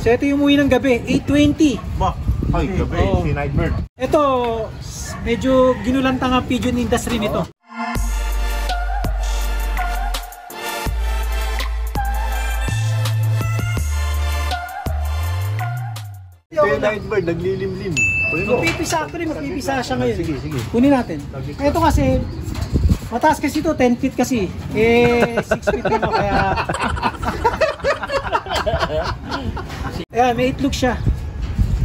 So ito yung umuwi ng gabi, 8:20. Ba, ay, gabi, si Nightbird. Ito, medyo ginulantang ang pigeon industry nito. Ito yung Nightbird, naglilimlim. Magpipisa, actually magpipisa siya ngayon. Sige, sige. Kunin natin. Ito kasi, mataas kasi ito, 10 feet kasi. 6 feet naman kaya... Ayan, may itlog siya.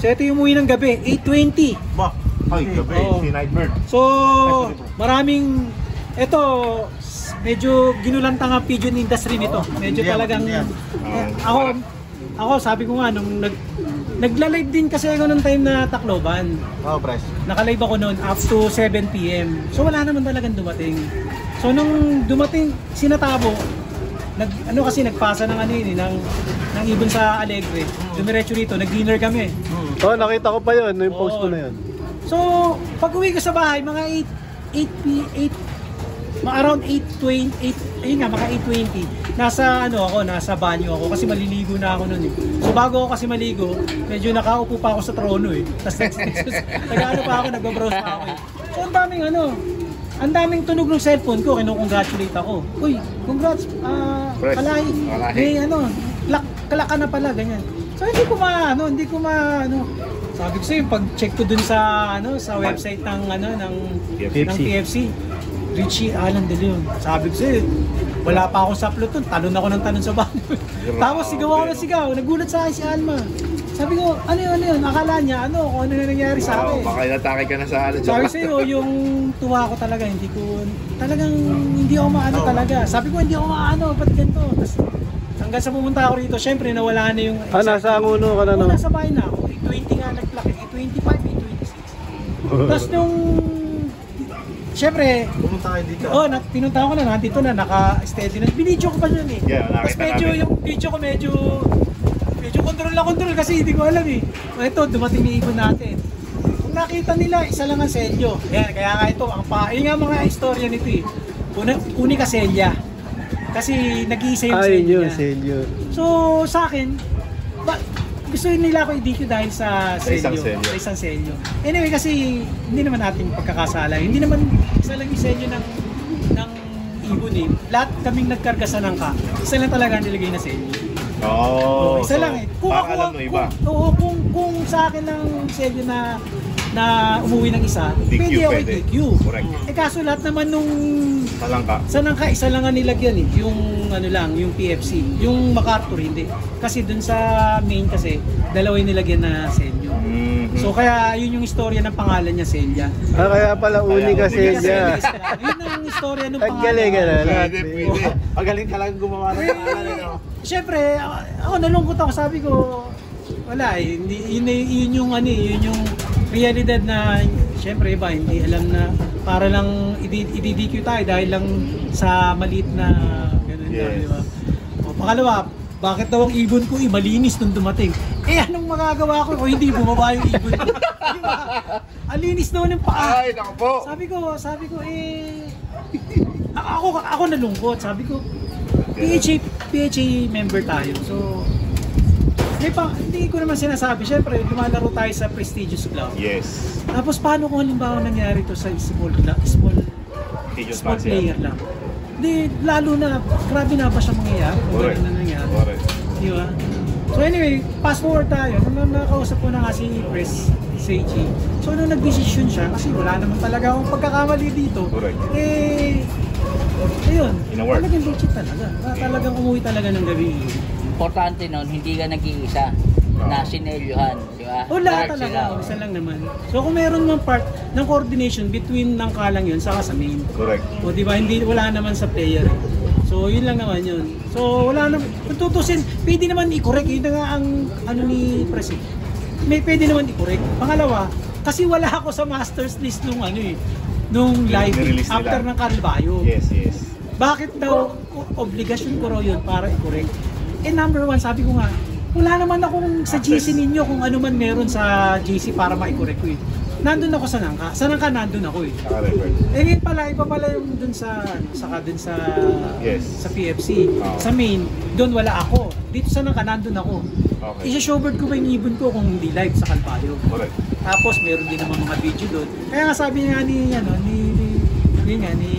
So ito yung umuwi ng gabi, 8:20. Ba, ay, gabi, si Nightbird. So, maraming... Ito, medyo ginulantang ang pigeon industry nito. Medyo talagang... Ako, sabi ko nga, nung nagla-live din kasi ako nung time na Tacloban. Press. Naka-live ako noon up to 7 PM. So wala naman talagang dumating. So nung dumating sinatabo, nagpasa ng ng ibon sa Alegre. Dumiretso rito, nag-dinner kami. Nakita ko pa 'yon, yung post ko na 'yon. So pag-uwi ko sa bahay, mga around 8:20, ayun nga, mga 8:20. Nasa banyo ako kasi maliligo na ako noon eh. So bago ako kasi maligo, medyo nakaupo pa ako sa trono eh. Tapos nag-ano pa ako, nagbabrowse pa ako eh. So ang daming tunog ng cellphone ko, kino-congratulate ako. Uy, congrats, Kalahi. May kalaka na pala, ganyan. So hindi ko sabi ko sa'yo, pag-check ko dun sa website ng PFC. Richie Alan De Leon. Sabi ko sa'yo, wala pa akong saplot nun. Talon ako ng talon sa banyo. Tapos sigaw ako ng sigaw. Nagulat sa akin si Alma. Sabi ko, ano yun? Akala niya, kung ano na nangyari sa akin. Baka inatake ka na sa akin. Sabi sa'yo, yung tuwa ko talaga, hindi ako maano talaga. Sabi ko, hindi ako maano, ba't ganito? Tapos, hanggang sa pumunta ako rito, syempre, nawala na yung... nasa Anguno ka na no? Nasa bahay na ako. 8:20 nga nag-clock. 8:25, 8:26. Tapos nung... Siyempre, pumunta kayo dito. Pinunta ko na, nandito na, naka-steady na. Binidyo ko pa yun eh. Yeah, tapos yung video ko medyo control kasi hindi ko alam eh. Ito, dumating yung ibon natin. Kung nakita nila, isa lang ang selyo. Yan, kaya nga ito, yun nga mga istorya nito eh. Unica selya. Kasi nag-iisa yung selyo niya. Selyo. So, sa akin, gusto nila ako i-DQ dahil sa isang selyo. Anyway, kasi hindi naman natin pagkakasala. Hindi naman isa lang yung selyo ng ibon eh. Lahat kaming nagkarga sa nangka. Isa lang talaga nilagay na selyo. Isa lang eh. Kung sa akin lang selyo na umuwi ng isa, pwede ako i-DQ. Kaso lahat naman nung sa nangka, isa lang ang nilagyan eh. Yung PFC. Yung MacArthur hindi. Kasi dun sa main kasi, dalawa yung nilagyan na selyo. So kaya yun yung istorya ng pangalan niya, Selya. Kaya pala Unica selya. Yun ang istorya ng pangalan. Galing ka na. Pwede. Magaling talaga gumawa ng pangalan. Siyempre, ako nalungkot ako. Sabi ko, wala eh. Yun yung realidad na siyempre iba, hindi alam na para lang i-DQ tayo dahil lang sa maliit na ganun na, di ba? Pangalawa, bakit daw ang ibon ko malinis nung dumating? Anong magagawa ko kung hindi bumaba yung ibon ko? Diba? Ang linis daw ng paa. Ay, naku po. Sabi ko ako nalungkot. Sabi ko, PHA member tayo. So, hindi ko naman sinasabi. Siyempre, lumalaro tayo sa prestigious club. Yes. Tapos paano kung halimbawa nangyari to sa small player lang? Hindi, lalo na, grabe na ba siya mangyayari? Correct. Na nangyari. Di ba? So anyway, fast forward tayo. Nung nakausap ko na nga si Pres Seiji. So nung nag-decision siya, kasi wala naman talaga akong pagkakamali dito. Correct. Ayun, talagang legit talaga. Talagang umuwi talaga ng gabi. Importante nun, hindi ka nag-iisa na sinelyuhan, di ba? Wala talaga, isa lang naman. So kung meron ng part ng coordination between ng kalang yun saka sa main. Correct. O di ba, wala naman sa player. So yun lang naman yun. So wala naman, kung tutusin, pwede naman i-correct. Yun na nga ang ni Presi. Pwede naman i-correct. Pangalawa, kasi wala ako sa master's list nung live after ng Carlbayo. Yes. Bakit daw obligasyon ko raw yun para i-correct? Number one, sabi ko nga, wala naman akong sa GC ninyo kung ano man meron sa GC para ma-correct ko eh. Nandun ako sa Nangka. Sa Nangka nandun ako eh. Ngayon pala, iba pala yung dun sa PFC. Sa main, doon wala ako. dito sa Nangka, nandun ako. Okay. Isa-showboard ko ba yung ibon ko kung hindi live sa Calpayo. Correct. Tapos meron din naman mga video doon. Kaya nga sabi nga ni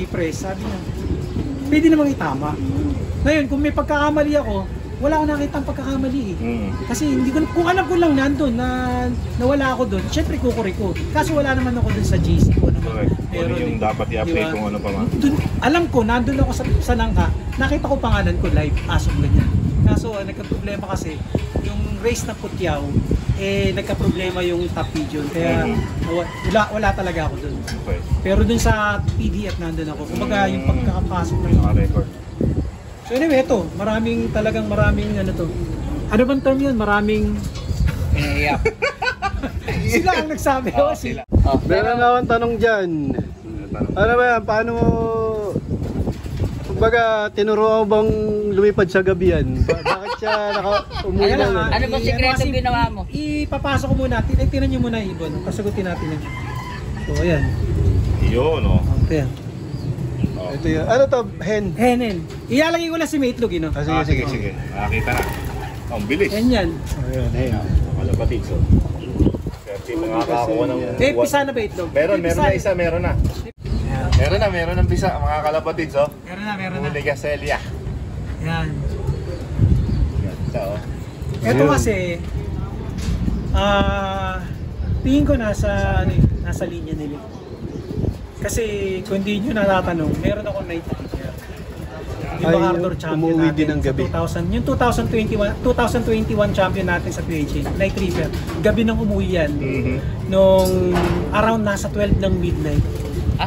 Press, sabi niya, pwede namang itama. Ngayon, kung may pagkakamali ako, wala akong nakitang pagkakamali eh. Kasi hindi ko, kung alam ko lang nandun na nawala ako doon, syempre kukuri ko. Kaso wala naman ako doon sa GC ko naman. Correct. Ano yung dapat i-update diba? kung ano pa man. Alam ko, nandun ako sa Nangka, nakita ko pangalan ko live, asong ganyan. Kaso nagka-problema kasi, yung race na Putyaw, nagka-problema yung top pigeon. Kaya wala talaga ako doon. Okay. Pero dun sa PDF nandun ako. Kumbaga yung pagkakapasok na yun. Naka-record. So anyway, ito, maraming ano to. Ano bang term yun? Maraming Pinahiyak. sila ang nagsabi. Oo, Sila. Oh, Meron na akong tanong dyan. Ano ba yan? Paano mo... Kumbaga, tinuruan mo bang lumipad sa gabi yan? Bakit siya umuwi Ayan na? na, Ano ba sikreto kasi ginawa mo? Ipapasok ko muna. Tinan nyo muna yung ibon. Pasagutin natin yan. So ayan. Yun, no? Ayan. Ito yun. Ano to? Hen? Henen. Ilalagay ko lang si Maitlog, you know? Ah, sige, Sige. Nakakita na. Ang bilis. Yan yan. Ayan, hen. Kalapatid, so. Kasi makakakuha ng... Eh, pisa na ba itlog? Meron Pisa na isa, meron na. Meron ng pisa, mga kalapatid, so. Meron na. Huli ka, Celia. Yan. Ganda, oh. Ito Ayun. kasi, tingin ko nasa linya nila. Kasi kung hindi nyo natatanong, meron ako night teacher. Yung Ay, MacArthur yung champion umuwi natin din ng sa gabi. 2000, yung 2021 champion natin sa PHA, Night Reaper. Gabi nang umuwi yan. Nung around nasa 12 ng midnight.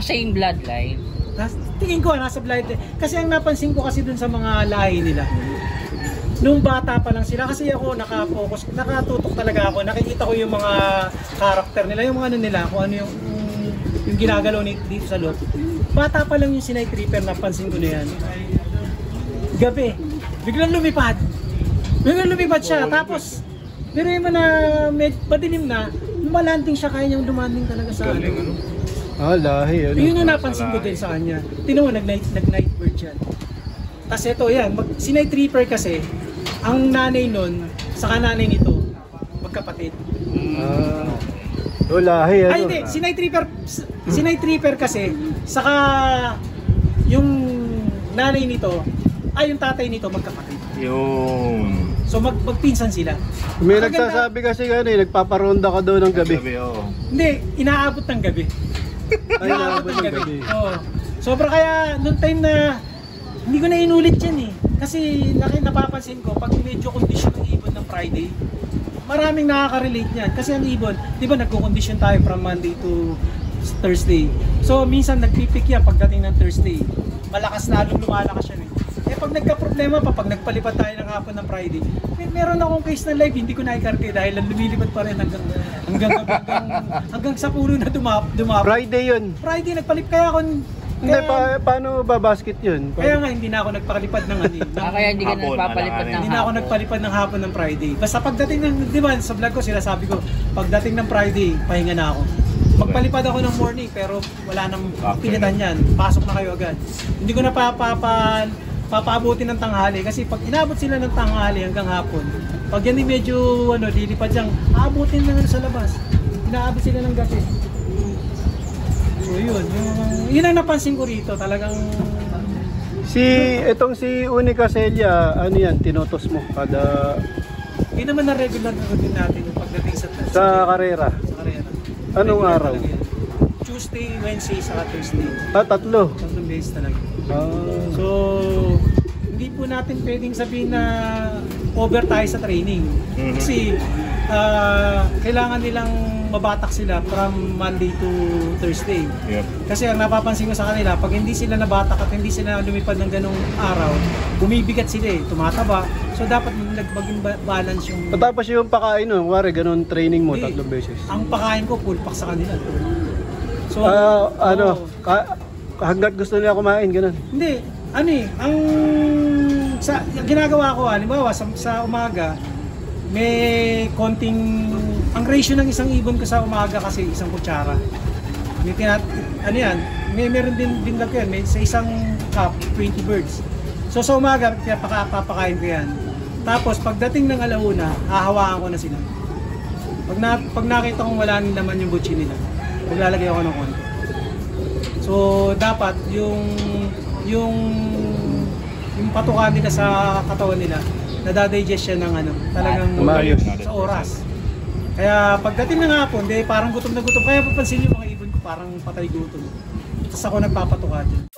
Same bloodline. Tingin ko nasa blind. Kasi ang napansin ko kasi dun sa mga lahi nila. Nung bata pa lang sila, kasi ako nakafocus, nakatutok talaga ako. Nakikita ko yung mga karakter nila, yung mga ano nila, kung ano yung ginagalaw dito sa loob. Bata pa lang yung si Night Reaper, napansin ko na yan. Gabi, biglang lumipad. Siya. Tapos, pero yung na madilim na, lumalanding siya, kaya niyang dumanding talaga sa Galing, ano? Lahi. Ano? yun ang napansin ko din sa kanya. Tinan mo, nag-night bird yan. Tapos ito, yan. Si Night Reaper kasi, ang nanay nun, saka nanay nito, magkapatid. Lahi. Ano? Ay, hindi. Si Night Reaper kasi, saka yung nanay nito, yung tatay nito, magkapatid. Yun. So, magpinsan sila. May Ang ganda- nagsasabi kasi nagpaparonda ka daw ng gabi. Gabi, oo. Hindi, inaabot ng gabi. Ay, naabot ng gabi. Oo. Sobra kaya, noong time na, hindi ko na inulit yan eh. Kasi napapansin ko, pag medyo kondisyon ng ibon ng Friday, maraming nakaka-relate niyan. Kasi ang ibon, di ba nagko-condition tayo from Monday to Thursday. So minsan nagpipik yan pagdating ng Thursday. Malakas lalong lumalakas yan eh. Pag nagka-problema pa, pag nagpalipad tayo ng hapon ng Friday, meron akong case na live, hindi ko na-ikarke dahil lumilipad pa rin hanggang sa puno na dumap. Friday yun. Friday nagpalip kaya ako. Hindi, paano ba basket yun? Kaya nga hindi na ako nagpalipad ng Kaya hindi ka na Hapon, nagpapalipad ng hindi na ako hapon. nagpalipad ng hapon ng Friday. Basta pagdating ng, di ba, sa vlog ko sinasabi ko, pagdating ng Friday, pahinga na ako. Magpalipad ako ng morning pero wala nang pilitan yan. Pasok na kayo agad. Hindi ko na papaabutin ng tanghali kasi pag inabot sila ng tanghali hanggang hapon, pag yan medyo lilipad siyang, aabutin na sa labas. Inaabot sila ng gabi. So yun ang napansin ko rito, talagang Itong si Unica Celia, ano yan, tinotos mo kada yun naman na regular na routine natin yung pagdating sa karera. sa karera. Anong Regular araw? talaga yan. Tuesday, Wednesday, saka Thursday. Tatlo. Tatlong beses talaga. Ah. So, hindi po natin pwedeng sabihin na over tayo sa training. Kasi kailangan nilang mabatak sila from Monday to Thursday. Yep. Kasi ang napapansin ko sa kanila, pag hindi sila nabatak at hindi sila lumipad ng ganong araw, bumibigat sila tumataba. So dapat maging balance yung... Tapos yung pakain nun, wari ganun training mo Hindi. 3 beses. Ang pakain ko, full pack sa kanila. So, Hanggat gusto nila kumain, ganun. hindi, ang ginagawa ko, halimbawa sa umaga, may konting, ang ratio ng isang ibon ko sa umaga kasi isang kutsara. Meron din binlag yan, may sa isang cup, 20 birds. So sa umaga, papakain ko yan. Tapos pagdating ng alauna, hahawakan ko na sila. Pag nakita kong wala nang laman yung butchi nila, maglalagay ako ng konti. So dapat yung patukan nila sa katawan nila, nadadigest siya ng ano, talagang Maayos. sa oras. Kaya pagdating ng hapon, parang gutom na gutom. Kaya papansin yung mga ibon ko parang patay gutom. Tapos ako nagpapatuka dyan.